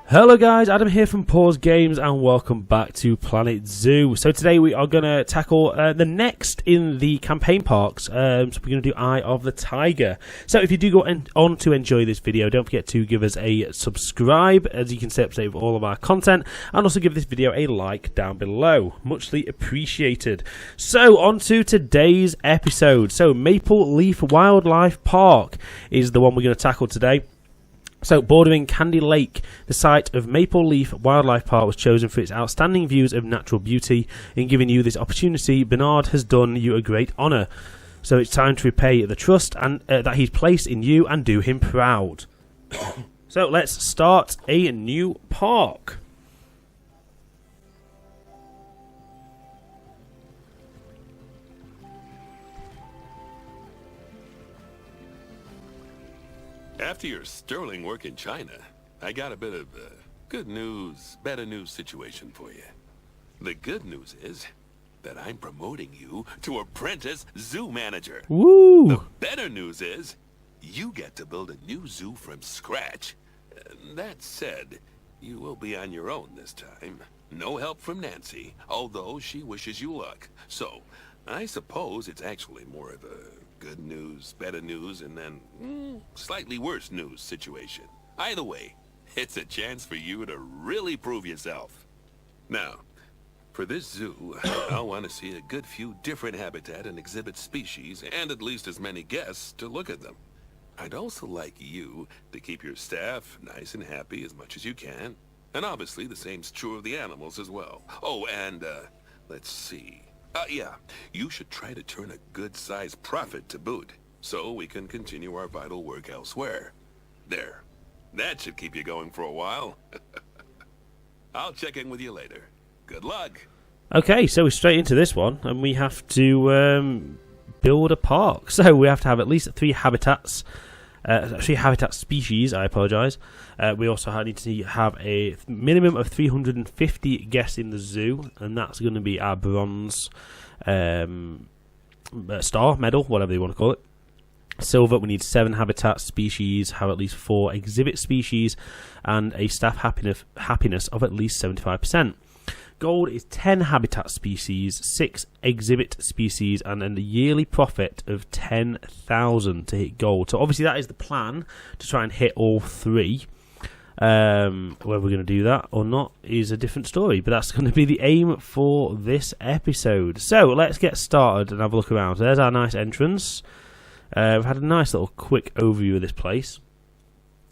Hello guys, Adam here from Pause Games and welcome back to Planet Zoo. So today we are going to tackle the next in the campaign parks. So we're going to do Eye of the Tiger. So if you do go on to enjoy this video, don't forget to give us a subscribe as you can stay up to date with all of our content, and also give this video a like down below. Muchly appreciated. So on to today's episode. So Maple Leaf Wildlife Park is the one we're going to tackle today. So, bordering Candy Lake, the site of Maple Leaf Wildlife Park was chosen for its outstanding views of natural beauty. In giving you this opportunity, Bernard has done you a great honour. So it's time to repay the trust and that he's placed in you and do him proud. So let's start a new park. After your sterling work in China, I got a bit of good news, better news situation for you. The good news is that I'm promoting you to apprentice zoo manager. Woo! The better news is you get to build a new zoo from scratch. That said, you will be on your own this time. No help from Nancy, although she wishes you luck. So, I suppose it's actually more of a good news, better news, and then slightly worse news situation. Either way, it's a chance for you to really prove yourself. Now, for this zoo, I'll want to see a good few different habitat and exhibit species, and at least as many guests to look at them. I'd also like you to keep your staff nice and happy as much as you can. And obviously the same's true of the animals as well. Oh, and let's see. Yeah, you should try to turn a good-sized profit to boot, so we can continue our vital work elsewhere. There. That should keep you going for a while. I'll check in with you later. Good luck. Okay, so we're straight into this one, and we have to build a park. So we have to have at least three habitat species, I apologise. We also need to have a minimum of 350 guests in the zoo, and that's going to be our bronze star, medal, whatever you want to call it. Silver, we need 7 habitat species, have at least 4 exhibit species, and a staff happiness of at least 75%. Gold is 10 habitat species, 6 exhibit species, and a yearly profit of 10,000 to hit gold. So obviously that is the plan, to try and hit all 3. Whether we're going to do that or not is a different story, but that's going to be the aim for this episode. So let's get started and have a look around. So there's our nice entrance. We've had a nice little quick overview of this place.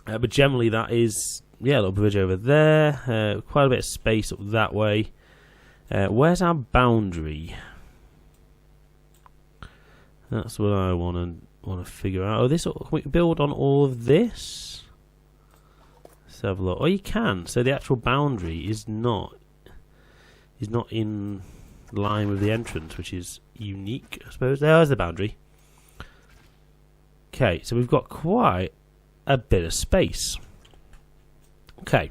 But generally that is, yeah, a little bridge over there. Quite a bit of space up that way. Where's our boundary? That's what I want to figure out. Oh, this, can we build on all of this? Let's have a look. Oh, you can. So the actual boundary is not in line with the entrance, which is unique, I suppose. There's the boundary. Okay, so we've got quite a bit of space. Okay.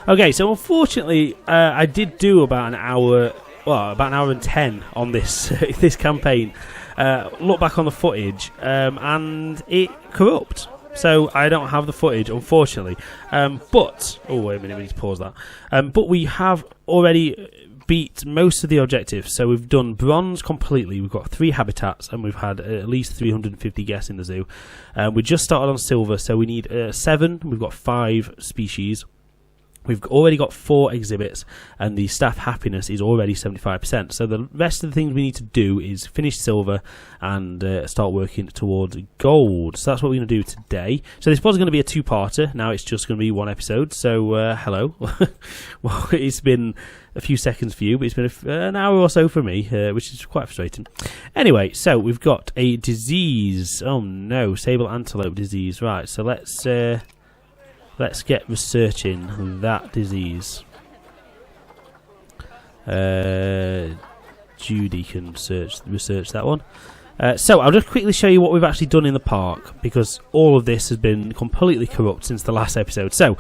Okay, so unfortunately, I did do about an hour and 10 on this this campaign. Look back on the footage, and it corrupt. So I don't have the footage, unfortunately. But oh wait a minute, we need to pause that. But we have already beat most of the objectives. So we've done bronze completely. We've got 3 habitats, and we've had at least 350 guests in the zoo. We just started on silver, so we need 7. We've got 5 species. We've already got 4 exhibits, and the staff happiness is already 75%. So the rest of the things we need to do is finish silver and start working towards gold. So that's what we're going to do today. So this was going to be a 2-parter. Now it's just going to be 1 episode. So hello. Well, it's been a few seconds for you, but it's been an hour or so for me, which is quite frustrating. Anyway, so we've got a disease. Oh no, sable antelope disease. Right, so let's get researching that disease. Judy can research that one. So I'll just quickly show you what we've actually done in the park, because all of this has been completely corrupt since the last episode. So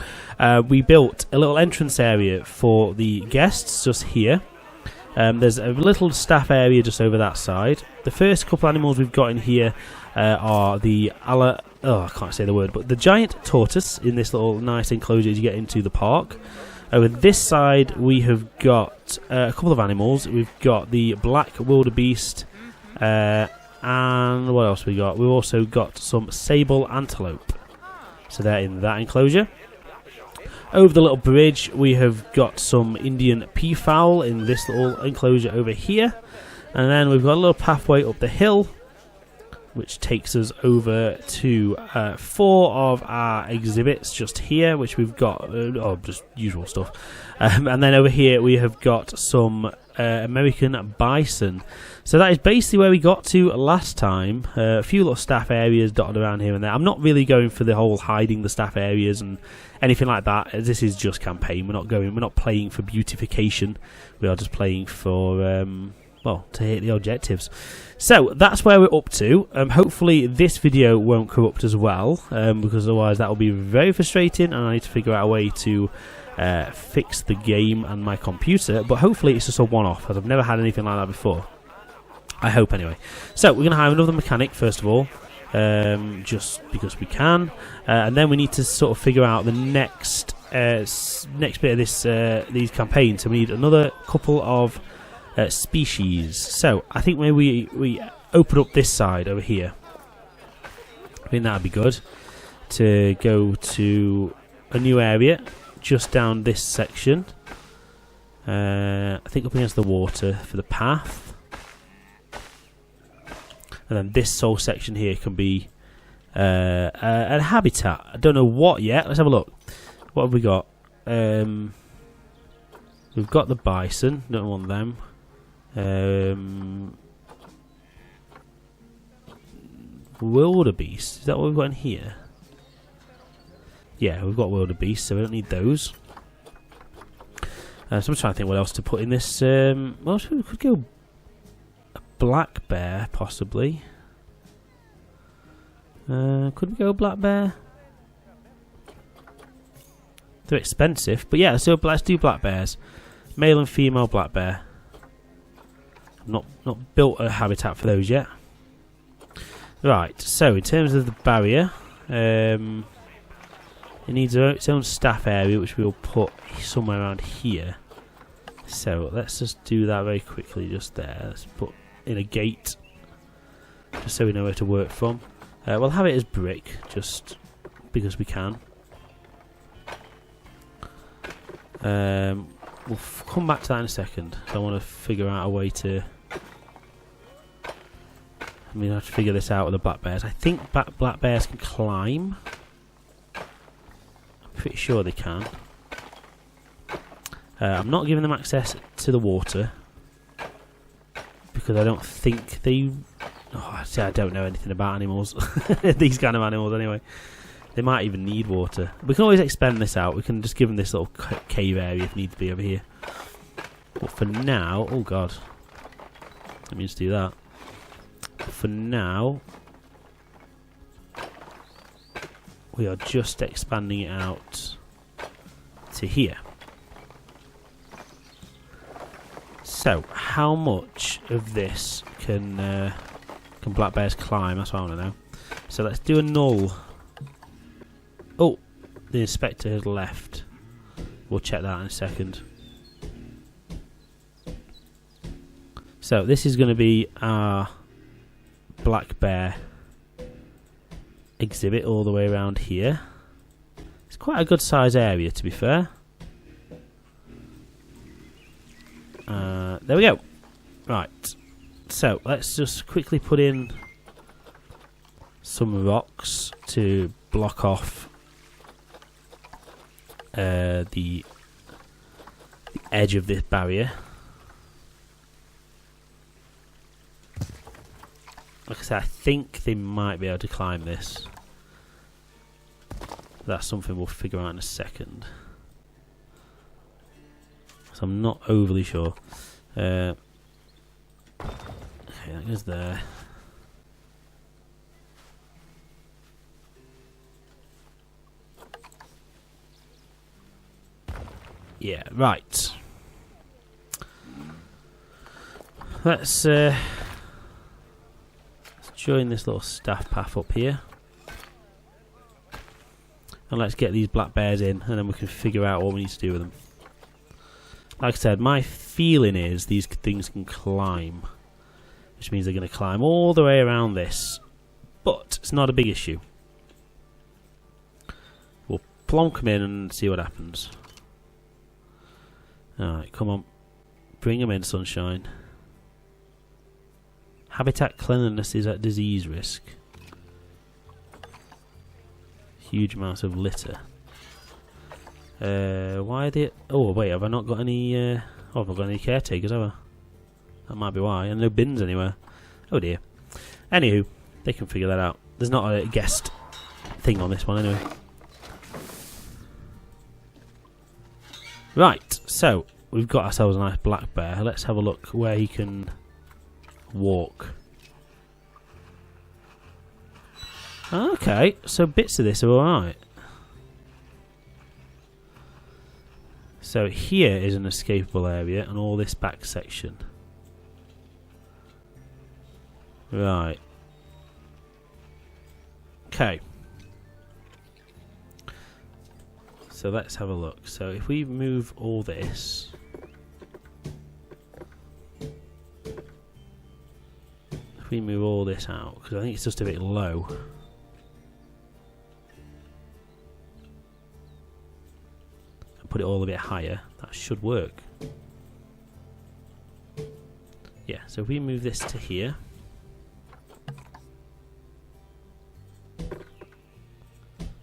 we built a little entrance area for the guests just here. There's a little staff area just over that side. The first couple animals we've got in here are the I can't say the word, but the giant tortoise in this little nice enclosure as you get into the park. Over this side we have got a couple of animals. We've got the black wildebeest, and what else we got? We've also got some sable antelope. So they're in that enclosure. Over the little bridge we have got some Indian peafowl in this little enclosure over here. And then we've got a little pathway up the hill, which takes us over to 4 of our exhibits just here, which we've got, just usual stuff. And then over here we have got some American bison. So that is basically where we got to last time. A few little staff areas dotted around here and there. I'm not really going for the whole hiding the staff areas and anything like that. This is just campaign. We're not playing for beautification. We are just playing for to hit the objectives. So that's where we're up to. Hopefully this video won't corrupt as well, because otherwise that will be very frustrating and I need to figure out a way to fix the game and my computer. But hopefully it's just a one-off, as I've never had anything like that before. I hope anyway. So we're going to have another mechanic first of all, just because we can, and then we need to sort of figure out the next bit of this these campaigns. So we need another couple of species. So I think maybe we open up this side over here. I think that would be good to go to a new area just down this section. I think up against the water for the path. And then this whole section here can be a habitat. I don't know what yet. Let's have a look. What have we got? We've got the bison. Don't want them. Wildebeest. Is that what we've got in here? Yeah, we've got wildebeest, so we don't need those. So I'm trying to think what else to put in this. Well, we could go a black bear, possibly. Could we go black bear? They're expensive, but yeah. So let's do black bears, male and female black bear. Not built a habitat for those yet. Right. So in terms of the barrier, it needs its own staff area, which we'll put somewhere around here. So let's just do that very quickly just there. Let's put in a gate, just so we know where to work from. We'll have it as brick, just because we can. We'll come back to that in a second. I want to figure out a way to... I mean, I have to figure this out with the black bears. I think black bears can climb. I'm pretty sure they can. I'm not giving them access to the water, because I don't think they... Oh, see, I don't know anything about animals. These kind of animals, anyway. They might even need water. We can always expand this out. We can just give them this little cave area if need to be over here. But for now... Oh, God. Let me just do that. But for now... we are just expanding it out to here. So, how much of this can black bears climb? That's what I want to know. So let's do a null. Oh, the inspector has left. We'll check that in a second. So this is going to be our black bear exhibit all the way around here. It's quite a good size area, to be fair. There we go. Right. So let's just quickly put in some rocks to block off the edge of this barrier. Like I said, I think they might be able to climb this. That's something we'll figure out in a second. So I'm not overly sure. Okay, that goes there. Yeah, right. Let's join this little staff path up here. And let's get these black bears in, and then we can figure out what we need to do with them. Like I said, my feeling is these things can climb, which means they're going to climb all the way around this. But it's not a big issue. We'll plonk them in and see what happens. Alright, come on. Bring them in, sunshine. Habitat cleanliness is at disease risk. Huge amounts of litter. Why are they... Oh, wait, have I not got any... Oh, I've not got any caretakers, have I? That might be why. And no bins anywhere. Oh, dear. Anywho, they can figure that out. There's not a guest thing on this one, anyway. Right, so, we've got ourselves a nice black bear. Let's have a look where he can walk. Okay, so bits of this are alright. So here is an escapable area and all this back section. Right. Okay. So let's have a look. So if we move all this... If we move all this out, because I think it's just a bit low. Put it all a bit higher, that should work. Yeah, so if we move this to here,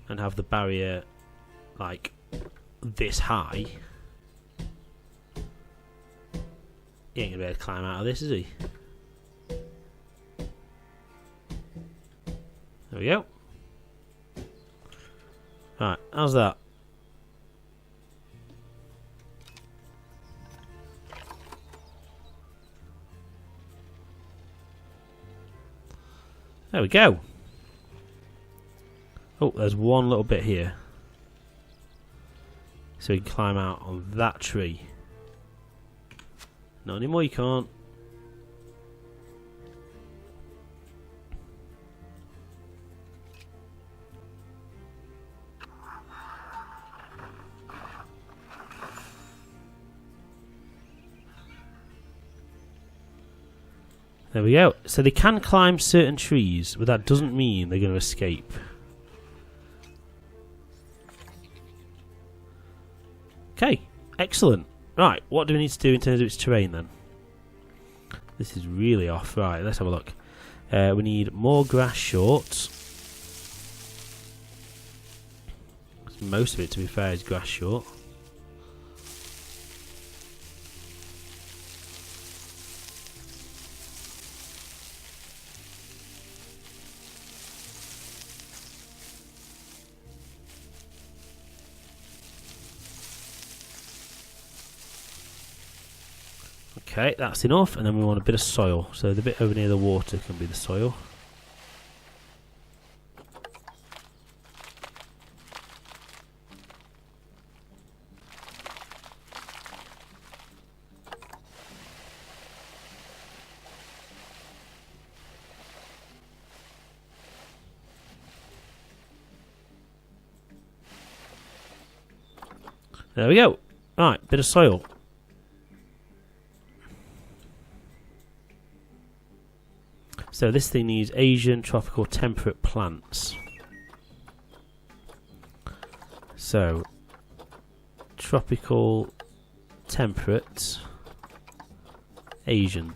and have the barrier like this high, he ain't gonna be able to climb out of this, is he? There we go. Right, how's that? There we go. Oh, there's one little bit here. So you can climb out on that tree. Not anymore, you can't. There we go. So they can climb certain trees, but that doesn't mean they're going to escape. Okay, excellent. Right, what do we need to do in terms of its terrain then? This is really off. Right, let's have a look. We need more grass shorts. Most of it, to be fair, is grass short. Okay, that's enough, and then we want a bit of soil. So the bit over near the water can be the soil. There we go. Right, bit of soil. So this thing needs Asian tropical temperate plants. So tropical temperate Asian.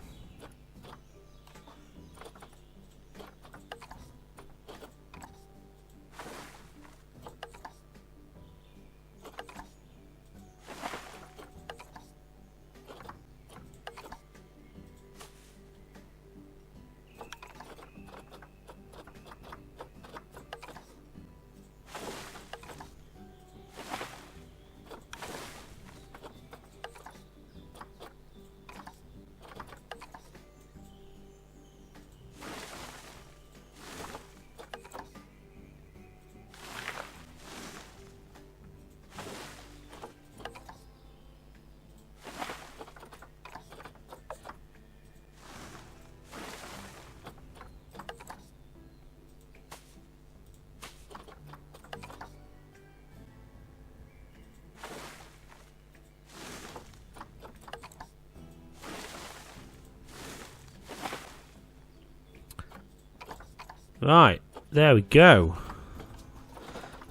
Right, there we go.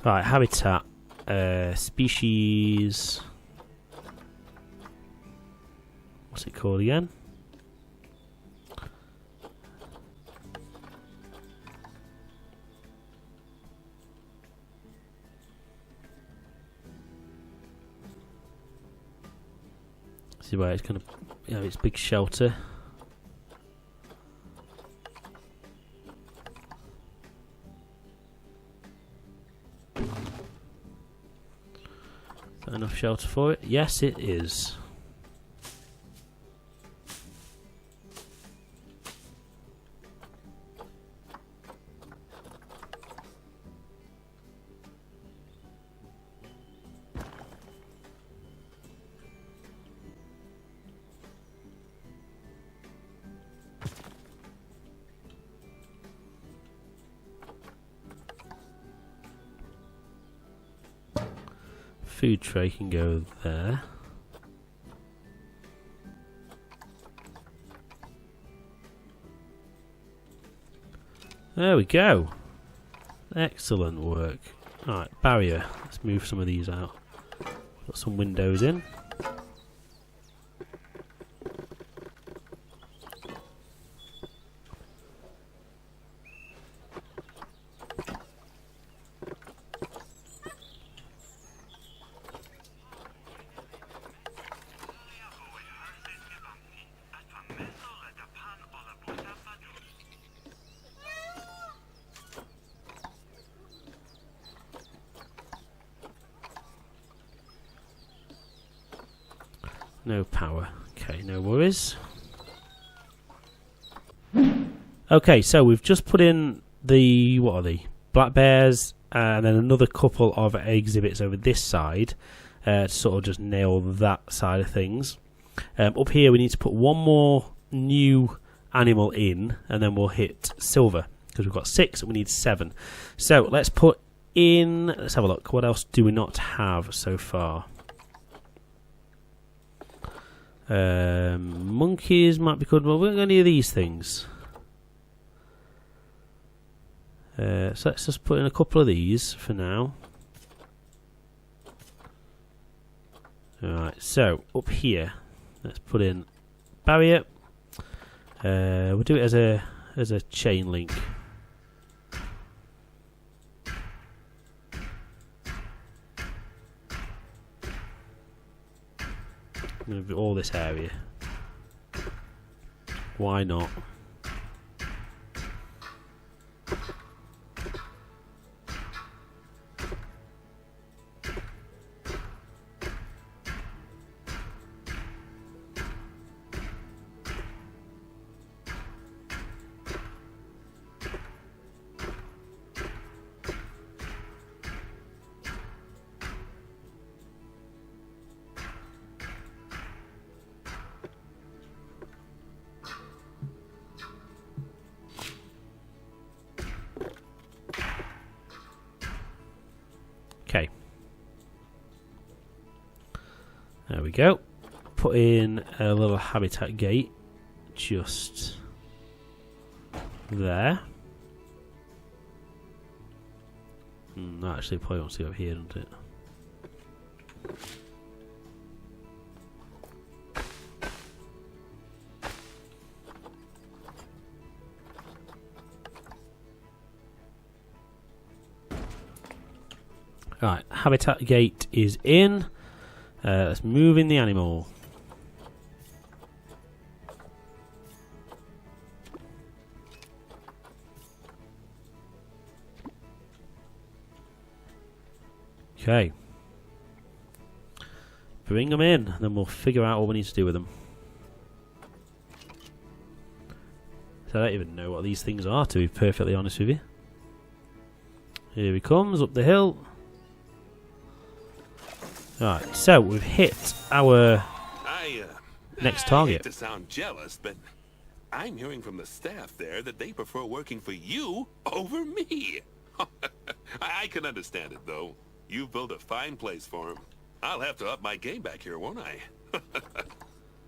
Right, habitat, species. What's it called again? See where it's going to have its big shelter. Is that enough shelter for it? Yes, it is. Food tray can go there. There we go. Excellent work. Alright, barrier. Let's move some of these out. Got some windows in. No power. Okay, no worries. Okay, so we've just put in the, what are they? Black bears, and then another couple of exhibits over this side to sort of just nail that side of things. Up here we need to put one more new animal in, and then we'll hit silver, because we've got 6 and we need 7. So let's put in, let's have a look. What else do we not have so far? Monkeys might be good. Well, we haven't got any of these things. So let's just put in a couple of these for now. Alright, so up here, let's put in barrier. We'll do it as a chain link. I'm going to do all this area. Why not? Okay. There we go. Put in a little habitat gate just there. Actually, probably wants to go here, doesn't it? Right, habitat gate is in. Let's move in the animal. Okay. Bring them in, then we'll figure out what we need to do with them. So I don't even know what these things are, to be perfectly honest with you. Here he comes, up the hill. Right, so we've hit our next target. I hate to sound jealous, but I'm hearing from the staff there that they prefer working for you over me. I can understand it, though. You've built a fine place for them. I'll have to up my game back here, won't I?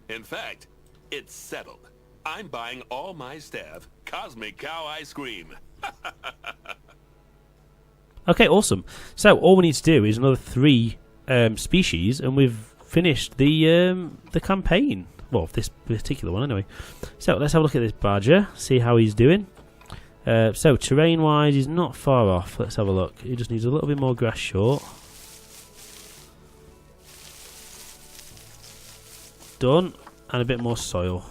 In fact, it's settled. I'm buying all my staff Cosmic Cow ice cream. Okay, awesome. So all we need to do is another 3 species, and we've finished the campaign. Well, this particular one anyway. So let's have a look at this badger, see how he's doing. So terrain-wise, he's not far off. Let's have a look. He just needs a little bit more grass short. Done, and a bit more soil.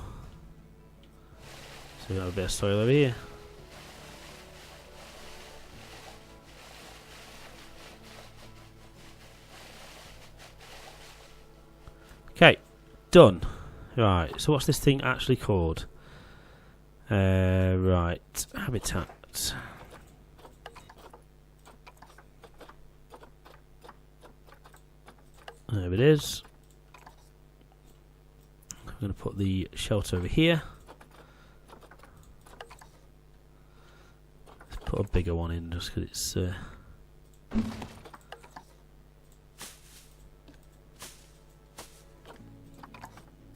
So we have a bit of soil over here. Okay, done. Right, so what's this thing actually called? Right, habitat. There it is. I'm going to put the shelter over here. Let's put a bigger one in just because it's...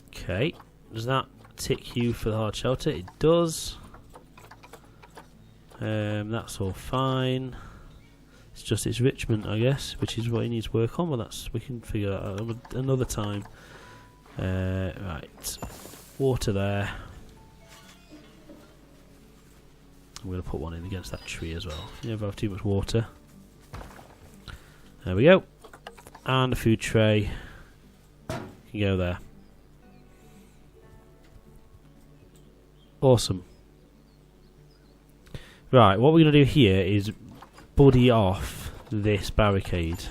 Okay, does that tick you for the hard shelter? It does. That's all fine. It's just its enrichment, I guess, which is what he needs to work on. But we can figure that out another time. Right, water there. I'm going to put one in against that tree as well. You never have too much water. There we go. And a food tray can go there. Awesome. Right, what we're going to do here is buddy off this barricade.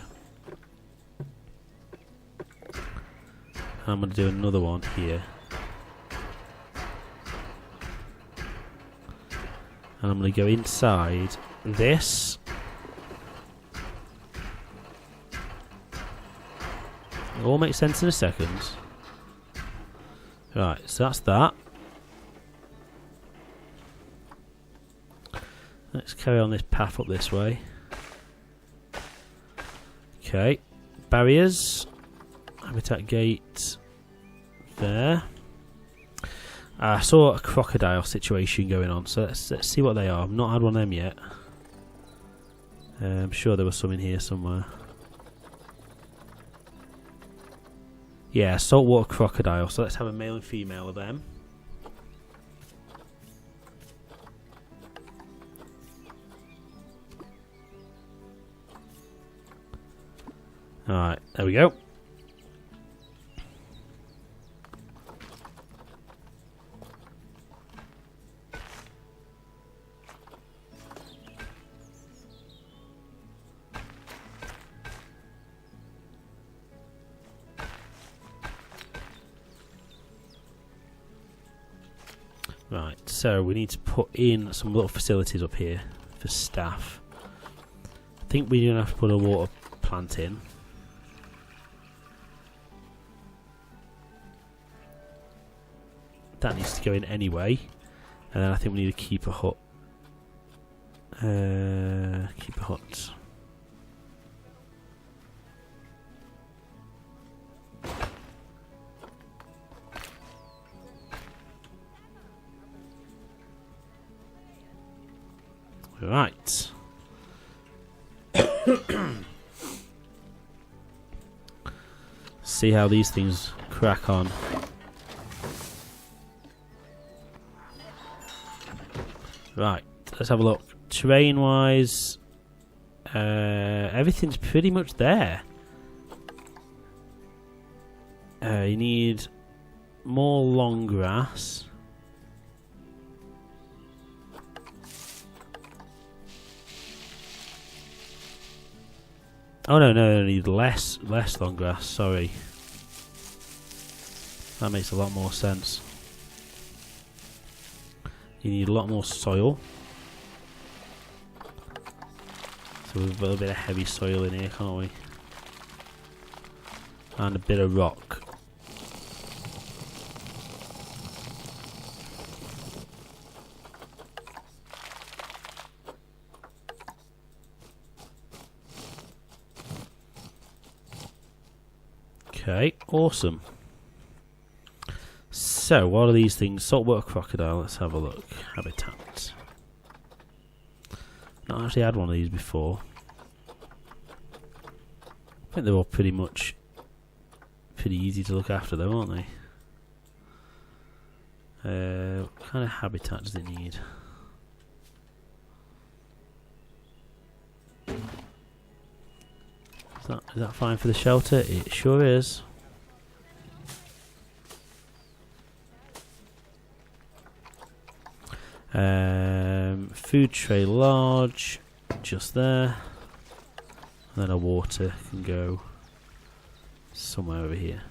I'm going to do another one here. And I'm going to go inside this. It all makes sense in a second. Right, so that's that. Let's carry on this path up this way. Okay, barriers, habitat gate there. I saw a crocodile situation going on, so let's see what they are. I've not had one of them yet. I'm sure there was some in here somewhere. Yeah, saltwater crocodile. So let's have a male and female of them. Alright, there we go. Right, so we need to put in some little facilities up here for staff. I think we're going to have to put a water plant in. That needs to go in anyway, and then I think we need to keep a hut. Keep a hut. Right. See how these things crack on. Right, let's have a look. Terrain wise, everything's pretty much there. You need more long grass. Oh no, I need less long grass, sorry. That makes a lot more sense. You need a lot more soil. So we've got a little bit of heavy soil in here, can't we? And a bit of rock. Okay, awesome. So, what are these things? Saltwater crocodile, let's have a look. Habitat. Not actually had one of these before. I think they're all pretty easy to look after though, aren't they? What kind of habitat does it need? Is that fine for the shelter? It sure is. Food tray large, just there. And then our water can go somewhere over here.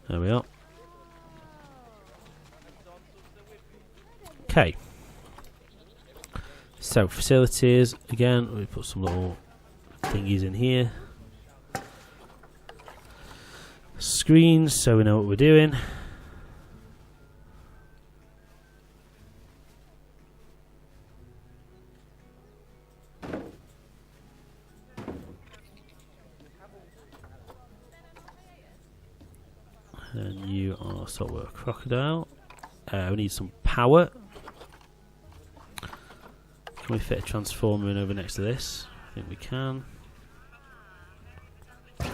There we are. Okay. So facilities, again, we put some little thingies in here. Screens, so we know what we're doing. And you are Saltwater Crocodile. We need some power. Can we fit a transformer in over next to this? I think we can. And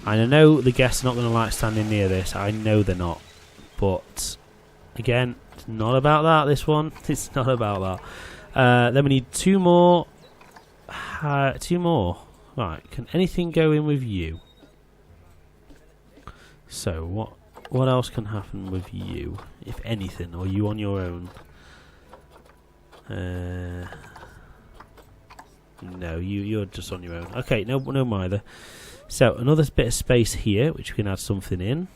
I know the guests are not going to like standing near this. I know they're not. But, again, it's not about that, this one. It's not about that. Then we need two more. Two more. Right, can anything go in with you? So, what else can happen with you, if anything? Or are you on your own? No, you're just on your own. Okay, no either. So, another bit of space here, which we can add something in.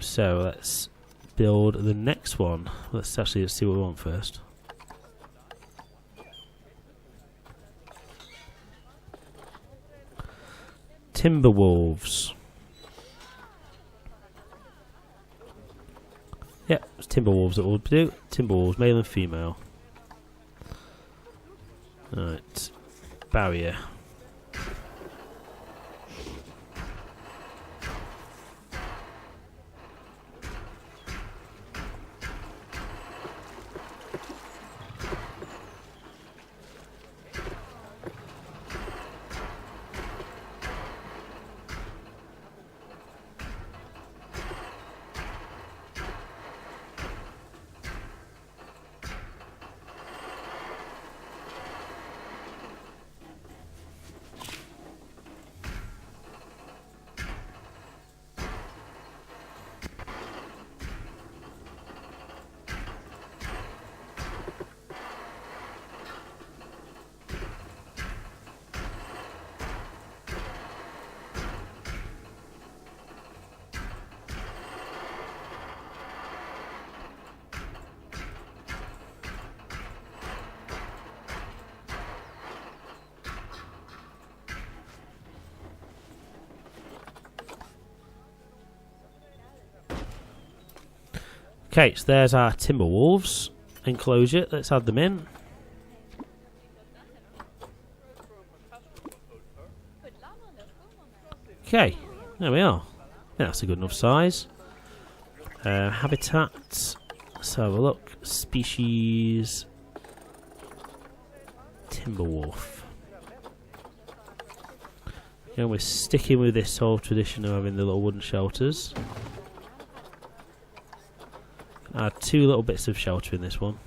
So, let's build the next one. Let's see what we want first. Timberwolves. Yep, it's Timberwolves that we'll do. Timberwolves, male and female. Right. Barrier. Okay, so there's our Timberwolves enclosure. Let's add them in. Okay, there we are. Yeah, that's a good enough size. Habitat. Let's have a look. Species. Timberwolf. Yeah, we're sticking with this whole tradition of having the little wooden shelters. Add two little bits of shelter in this one.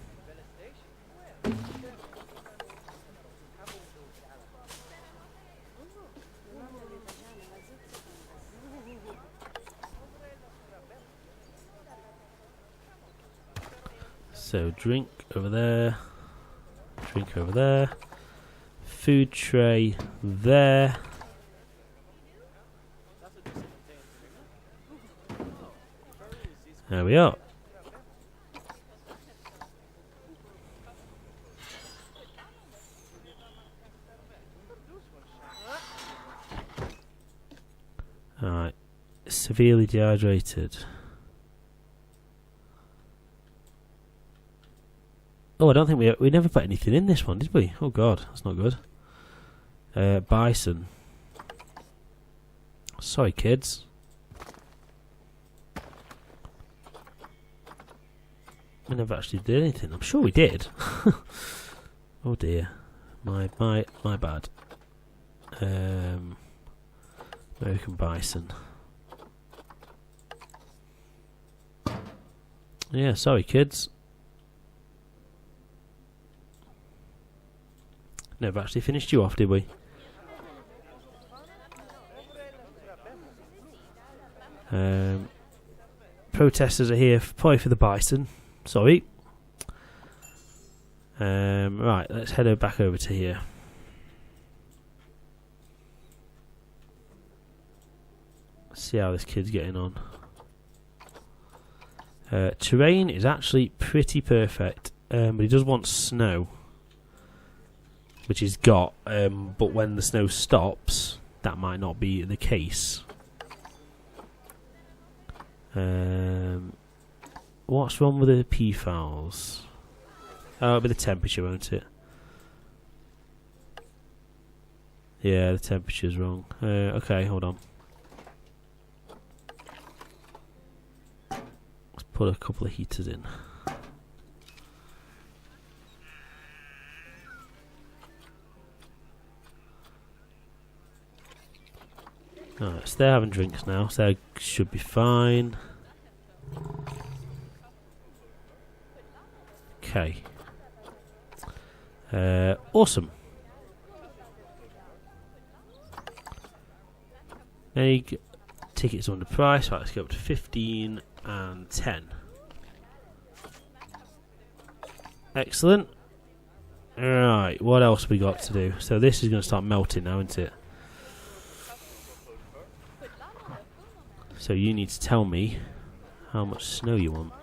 So drink over there, drink over there, food tray there. There we are. Alright, severely dehydrated. Oh, I don't think we never put anything in this one, did we? Oh god, that's not good. Bison. Sorry, kids. We never actually did anything. I'm sure we did. Oh dear. My bad. American bison. Yeah, sorry kids. Never actually finished you off, did we? Protesters are here probably for the bison. Sorry. Right, let's head back over to here. See how this kid's getting on. Terrain is actually pretty perfect, but he does want snow, which he's got, but when the snow stops, that might not be the case. What's wrong with the peafowls? Oh, it'll be the temperature, won't it? Yeah, the temperature's wrong. Okay, hold on. Let's put a couple of heaters in. Alright, so they're having drinks now, so they should be fine. Okay. Awesome. Egg tickets under price. Right, let's go up to 15 and 10. Excellent. Right, what else we got to do? So this is going to start melting now, isn't it? So you need to tell me how much snow you want.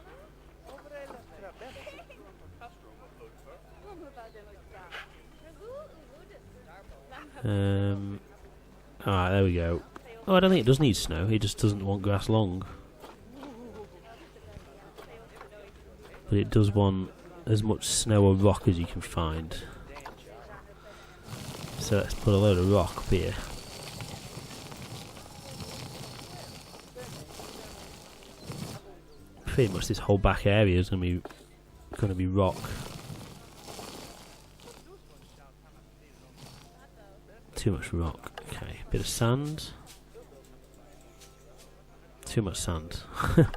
Alright, there we go. Oh, I don't think it does need snow. It just doesn't want grass long. But it does want as much snow or rock as you can find. So let's put a load of rock up here. Pretty much this whole back area is going to be rock. Too much rock. Okay, bit of sand. Too much sand.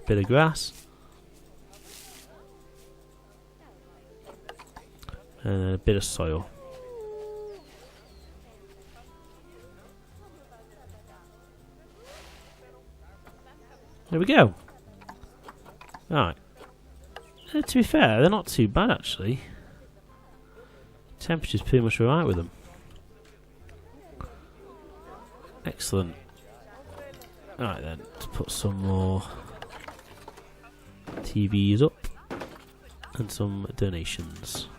Bit of grass. And a bit of soil. There we go. Right. To be fair, they're not too bad actually. Temperature's pretty much alright with them. Excellent. Alright then, let's put some more TVs up and some donations.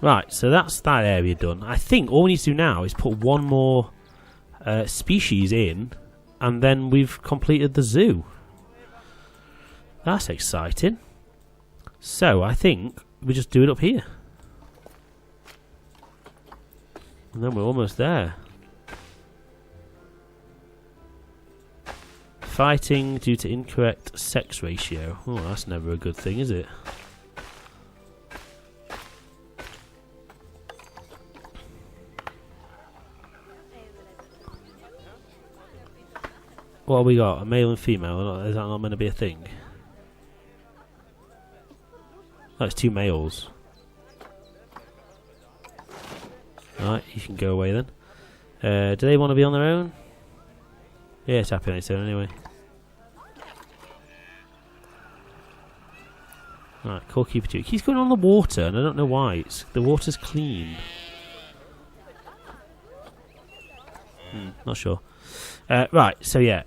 Right, so that's that area done. I think all we need to do now is put one more species in, and then we've completed the zoo. That's exciting. So I think we just do it up here. And then we're almost there. Fighting due to incorrect sex ratio. Oh, that's never a good thing, is it? What have we got? A male and female? Is that not meant to be a thing? Oh, it's two males. Alright, you can go away then. Do they want to be on their own? Yeah, it's happy on its own anyway. Alright, call keeper 2. It keeps going on the water and I don't know why. The water's clean. Not sure. Right, so yeah.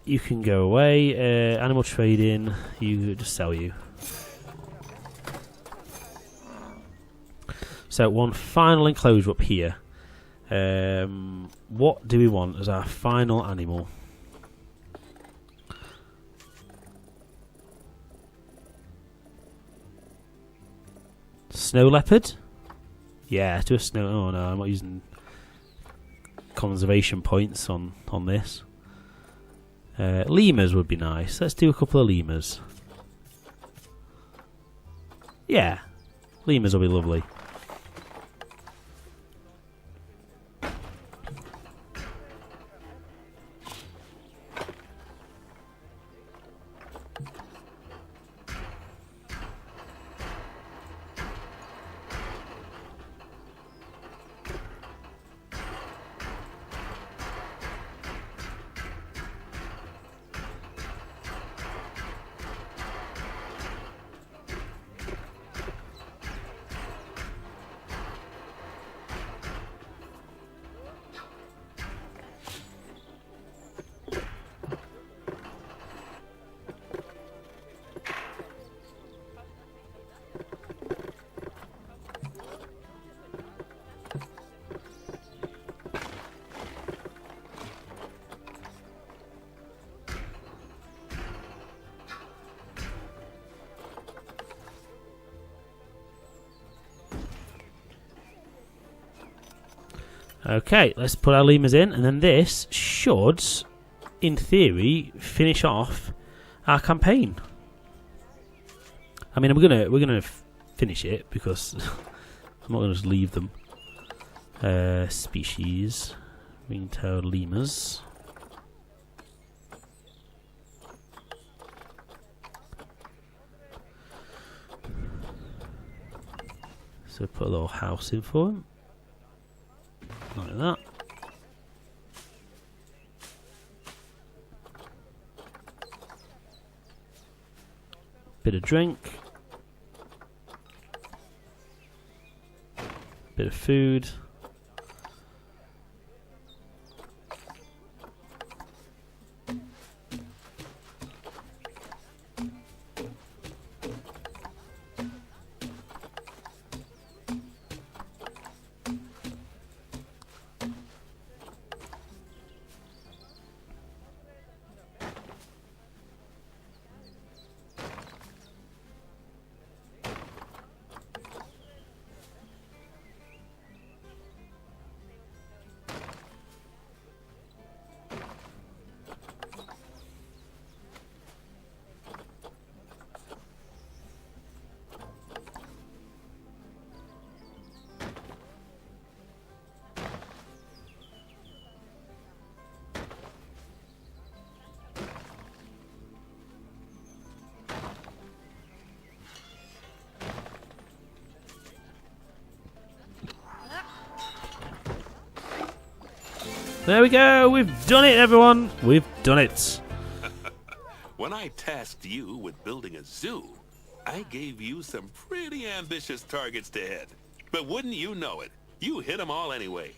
You can go away. Animal trading. You just sell you. So one final enclosure up here. What do we want as our final animal? Snow leopard? Yeah, to a snow. Oh no, I'm not using conservation points on this. Lemurs would be nice. Let's do a couple of lemurs. Yeah, lemurs will be lovely. Okay, let's put our lemurs in, and then this should, in theory, finish off our campaign. I mean, we're gonna finish it because I'm not gonna just leave them. Species, ring-tailed lemurs. So put a little house in for them. Like that. Bit of drink. Bit of food. There we go, we've done it, everyone. We've done it. When I tasked you with building a zoo, I gave you some pretty ambitious targets to hit. But wouldn't you know it, you hit them all anyway.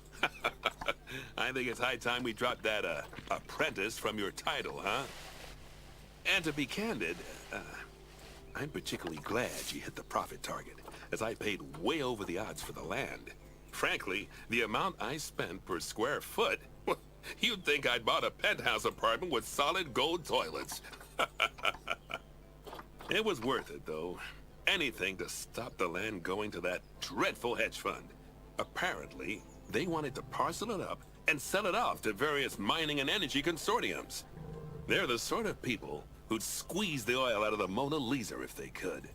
I think it's high time we dropped that apprentice from your title, huh? And to be candid, I'm particularly glad you hit the profit target, as I paid way over the odds for the land. Frankly, the amount I spent per square foot, you'd think I'd bought a penthouse apartment with solid gold toilets. It was worth it, though. Anything to stop the land going to that dreadful hedge fund. Apparently, they wanted to parcel it up and sell it off to various mining and energy consortiums. They're the sort of people who'd squeeze the oil out of the Mona Lisa if they could.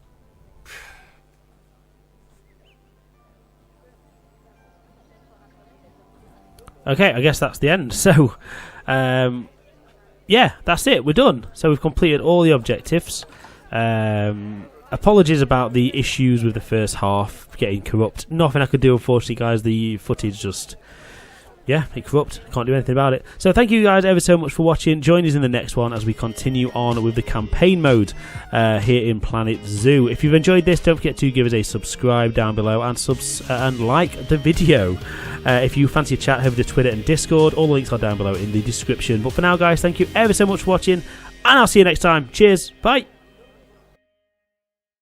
Okay, I guess that's the end. So, yeah, that's it. We're done. So we've completed all the objectives. Apologies about the issues with the first half getting corrupt. Nothing I could do, unfortunately, guys. The footage just... yeah, it corrupt. Can't do anything about it. So thank you guys ever so much for watching. Join us in the next one as we continue on with the campaign mode here in Planet Zoo. If you've enjoyed this, don't forget to give us a subscribe down below and like the video. If you fancy a chat, head over to Twitter and Discord. All the links are down below in the description. But for now, guys, thank you ever so much for watching, and I'll see you next time. Cheers. Bye.